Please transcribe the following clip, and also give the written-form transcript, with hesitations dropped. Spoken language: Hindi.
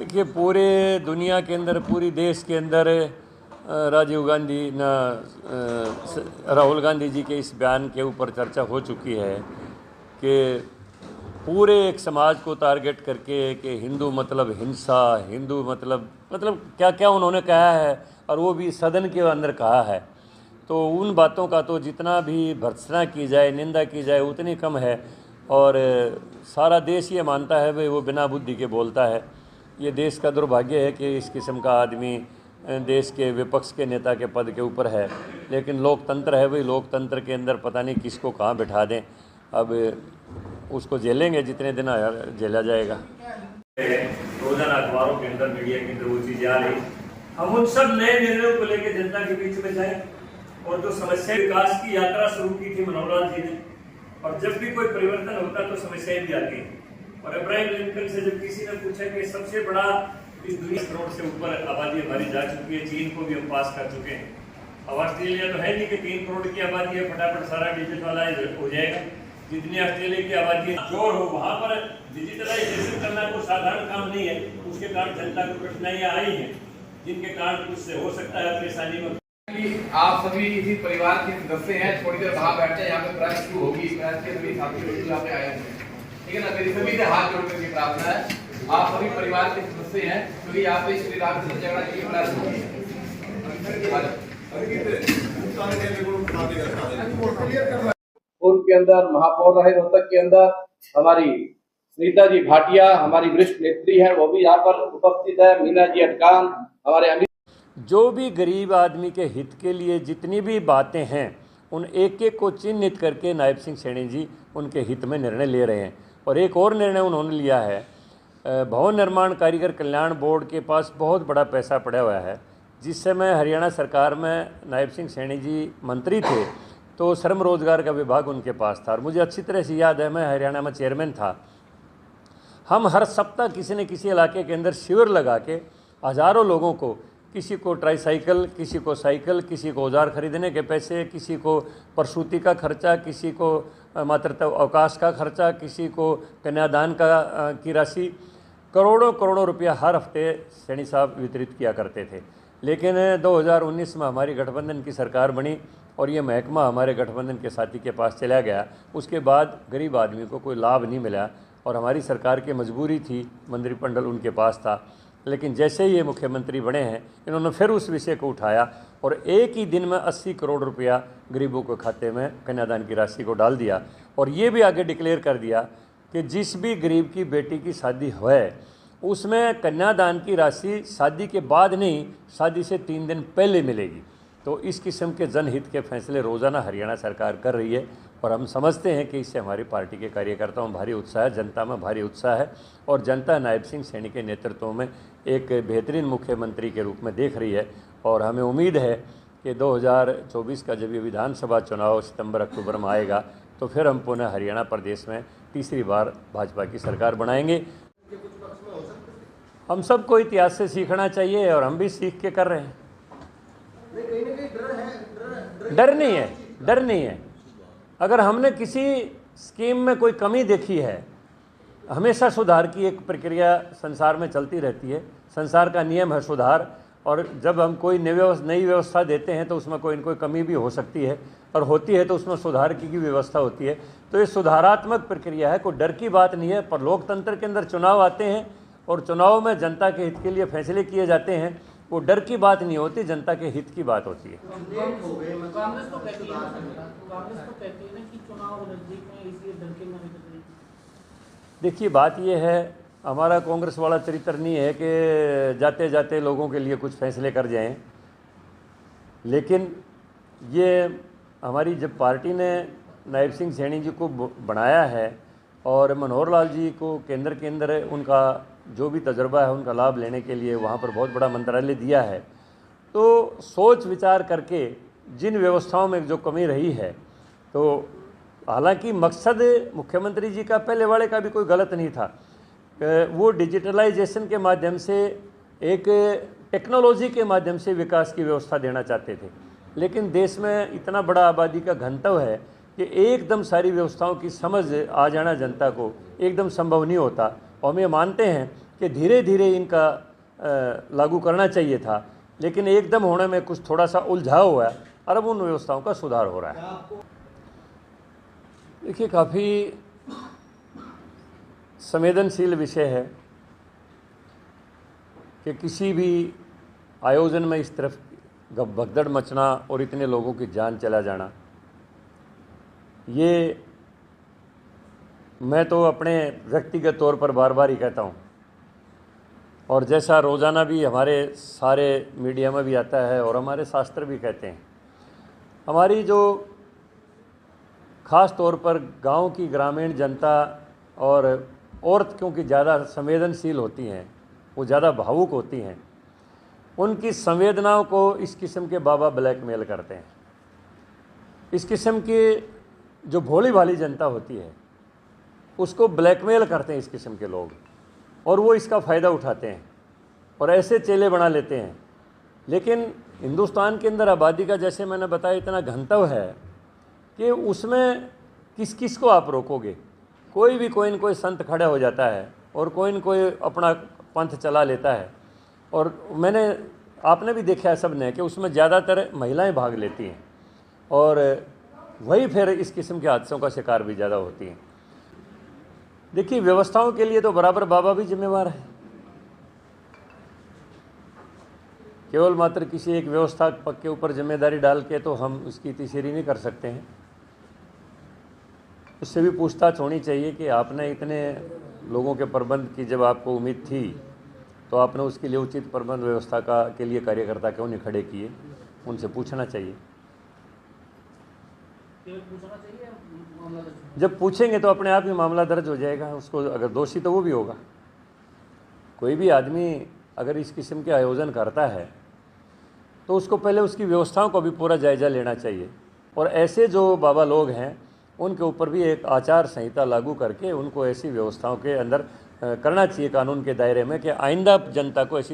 देखिए, पूरे दुनिया के अंदर, पूरी देश के अंदर राजीव गांधी राहुल गांधी जी के इस बयान के ऊपर चर्चा हो चुकी है कि पूरे एक समाज को टारगेट करके कि हिंदू मतलब हिंसा, हिंदू मतलब क्या क्या उन्होंने कहा है, और वो भी सदन के अंदर कहा है। तो उन बातों का तो जितना भी भर्त्सना की जाए, निंदा की जाए, उतनी कम है। और सारा देश ये मानता है भाई वो बिना बुद्धि के बोलता है। ये देश का दुर्भाग्य है कि इस किस्म का आदमी देश के विपक्ष के नेता के पद के ऊपर है। लेकिन लोकतंत्र है भाई, लोकतंत्र के अंदर पता नहीं किसको कहाँ बैठा दें। अब उसको झेलेंगे जितने दिन झेला जाएगा। रोजाना अखबारों के अंदर, मीडिया के अंदर वो चीज़ें आ रही, हम उन सब नए निर्णयों को लेकर जनता के बीच में जाएं। और जो समस्या विकास की यात्रा शुरू की थी मनोहर लाल जी ने, और जब भी कोई परिवर्तन होता तो समस्याएं भी आती हैं। और अब्राहम लिंकन से जब किसी ने पूछा कि सबसे बड़ा इस दुनिया करोड़ से ऊपर आबादी हमारी जा चुकी है, चीन को भी हम पास कर चुके हैं। अब ऑस्ट्रेलिया तो है नहीं कि 3 करोड़ की आबादी है, फटाफट सारा डिजिटलाइज हो जाएगा। जितनी ऑस्ट्रेलिया की आबादी जोर हो, वहाँ पर डिजिटलाइजेशन करना कोई साधारण काम नहीं है। उसके कारण जनता को कठिनाइयाँ आई हैं, जिनके कारण कुछ से हो सकता है परेशानी में। आप सभी इसी परिवार के सदस्य हैं, थोड़ी देर बाहर बैठ जाए, यहाँ पे प्रेस शुरू होगी। प्रेस के सभी साथी बिल्कुल यहाँ पे आए हुए हैं, ठीक है ना। मेरी सभी से हाथ जोड़ करके प्रार्थना है, आप सभी परिवार के सदस्य हैं, क्योंकि यहाँ पे श्री राम से झगड़ा की प्रेस होगी। के अंदर महापौर रहे रोहतक के अंदर हमारी सुनीता जी भाटिया, हमारी वरिष्ठ नेत्री है, वो भी यहाँ पर उपस्थित है। मीना जी अटकान, हमारे अमित। जो भी गरीब आदमी के हित के लिए जितनी भी बातें हैं, उन एक एक को चिन्हित करके नायब सिंह सैनी जी उनके हित में निर्णय ले रहे हैं। और एक और निर्णय उन्होंने लिया है, भवन निर्माण कारीगर कल्याण बोर्ड के पास बहुत बड़ा पैसा पड़ा हुआ है। जिस समय हरियाणा सरकार में नायब सिंह सैनी जी मंत्री थे तो श्रम रोजगार का विभाग उनके पास था, और मुझे अच्छी तरह से याद है, मैं हरियाणा में चेयरमैन था। हम हर सप्ताह किसी न किसी इलाके के अंदर शिविर लगा के हज़ारों लोगों को, किसी को ट्राईसाइकिल, किसी को साइकिल, किसी को औजार खरीदने के पैसे, किसी को प्रसूति का खर्चा, किसी को मातृत्व अवकाश का खर्चा, किसी को कन्यादान की राशि, करोड़ों करोड़ों रुपया हर हफ्ते सैनी साहब वितरित किया करते थे। लेकिन 2019 में हमारी गठबंधन की सरकार बनी और ये महकमा हमारे गठबंधन के साथी के पास चला गया। उसके बाद गरीब आदमी को कोई लाभ नहीं मिला, और हमारी सरकार की मजबूरी थी, मंत्रिमंडल उनके पास था। लेकिन जैसे ही ये मुख्यमंत्री बने हैं, इन्होंने फिर उस विषय को उठाया और एक ही दिन में 80 करोड़ रुपया गरीबों के खाते में कन्यादान की राशि को डाल दिया। और ये भी आगे डिक्लेयर कर दिया कि जिस भी गरीब की बेटी की शादी है उसमें कन्यादान की राशि शादी के बाद नहीं, शादी से 3 दिन पहले मिलेगी। तो इस किस्म के जनहित के फैसले रोज़ाना हरियाणा सरकार कर रही है, और हम समझते हैं कि इससे हमारी पार्टी के कार्यकर्ताओं में भारी उत्साह है, जनता में भारी उत्साह है, और जनता नायब सिंह सैनी के नेतृत्व में एक बेहतरीन मुख्यमंत्री के रूप में देख रही है। और हमें उम्मीद है कि 2024 का जब ये विधानसभा चुनाव सितंबर-अक्टूबर में आएगा तो फिर हम पुनः हरियाणा प्रदेश में तीसरी बार भाजपा की सरकार बनाएंगे। हम सबको इतिहास से सीखना चाहिए, और हम भी सीख के कर रहे हैं। डर नहीं है। अगर हमने किसी स्कीम में कोई कमी देखी है, हमेशा सुधार की एक प्रक्रिया संसार में चलती रहती है। संसार का नियम है सुधार, और जब हम कोई नई व्यवस्था देते हैं तो उसमें कोई न कोई कमी भी हो सकती है, और होती है तो उसमें सुधार की व्यवस्था होती है। तो ये सुधारात्मक प्रक्रिया है, कोई डर की बात नहीं है। पर लोकतंत्र के अंदर चुनाव आते हैं और चुनाव में जनता के हित के लिए फैसले किए जाते हैं। वो डर की बात नहीं होती, जनता के हित की बात होती है। कांग्रेस तो कहती है ना कि चुनाव नजदीक में, इसलिए डर के मारे। देखिए, बात ये है, हमारा कांग्रेस वाला चरित्र नहीं है कि जाते जाते लोगों के लिए कुछ फैसले कर जाएं। लेकिन ये हमारी जब पार्टी ने नायब सिंह सैनी जी को बनाया है और मनोहर लाल जी को केंद्र के अंदर उनका जो भी तजुर्बा है उनका लाभ लेने के लिए वहाँ पर बहुत बड़ा मंत्रालय दिया है, तो सोच विचार करके जिन व्यवस्थाओं में जो कमी रही है, तो हालांकि मकसद मुख्यमंत्री जी का पहले वाले का भी कोई गलत नहीं था। वो डिजिटलाइजेशन के माध्यम से, एक टेक्नोलॉजी के माध्यम से विकास की व्यवस्था देना चाहते थे। लेकिन देश में इतना बड़ा आबादी का घनत्व है कि एकदम सारी व्यवस्थाओं की समझ आ जाना जनता को एकदम संभव नहीं होता। और हम ये मानते हैं कि धीरे धीरे इनका लागू करना चाहिए था, लेकिन एकदम होने में कुछ थोड़ा सा उलझाव हुआ है और अब उन व्यवस्थाओं का सुधार हो रहा है। देखिए, काफ़ी संवेदनशील विषय है कि किसी भी आयोजन में इस तरफ भगदड़ मचना और इतने लोगों की जान चला जाना, ये मैं तो अपने व्यक्तिगत तौर पर बार बार ही कहता हूँ, और जैसा रोज़ाना भी हमारे सारे मीडिया में भी आता है और हमारे शास्त्र भी कहते हैं, हमारी जो ख़ास तौर पर गांव की ग्रामीण जनता और औरत क्योंकि ज़्यादा संवेदनशील होती हैं, वो ज़्यादा भावुक होती हैं, उनकी संवेदनाओं को इस किस्म के बाबा ब्लैकमेल करते हैं। इस किस्म की जो भोली भाली जनता होती है उसको ब्लैकमेल करते हैं इस किस्म के लोग, और वो इसका फ़ायदा उठाते हैं और ऐसे चेले बना लेते हैं। लेकिन हिंदुस्तान के अंदर आबादी का, जैसे मैंने बताया, इतना घनत्व है कि उसमें किस किस को आप रोकोगे। कोई भी कोई न कोई संत खड़ा हो जाता है और कोई न कोई अपना पंथ चला लेता है, और आपने भी देखा है सब ने कि उसमें ज़्यादातर महिलाएं भाग लेती हैं और वही फिर इस किस्म के हादसों का शिकार भी ज़्यादा होती हैं। देखिए, व्यवस्थाओं के लिए तो बराबर बाबा भी जिम्मेवार है। केवल मात्र किसी एक व्यवस्थापक के ऊपर जिम्मेदारी डाल के तो हम उसकी तीसरी नहीं कर सकते हैं। उससे भी पूछताछ होनी चाहिए कि आपने इतने लोगों के प्रबंध की जब आपको उम्मीद थी तो आपने उसके लिए उचित प्रबंध व्यवस्था के लिए कार्यकर्ता क्यों नहीं खड़े किए, उनसे पूछना चाहिए। जब पूछेंगे तो अपने आप ही मामला दर्ज हो जाएगा। उसको अगर दोषी तो वो भी होगा। कोई भी आदमी अगर इस किस्म के आयोजन करता है तो उसको पहले उसकी व्यवस्थाओं को भी पूरा जायज़ा लेना चाहिए, और ऐसे जो बाबा लोग हैं उनके ऊपर भी एक आचार संहिता लागू करके उनको ऐसी व्यवस्थाओं के अंदर करना चाहिए, कानून के दायरे में, कि आइंदा जनता को ऐसी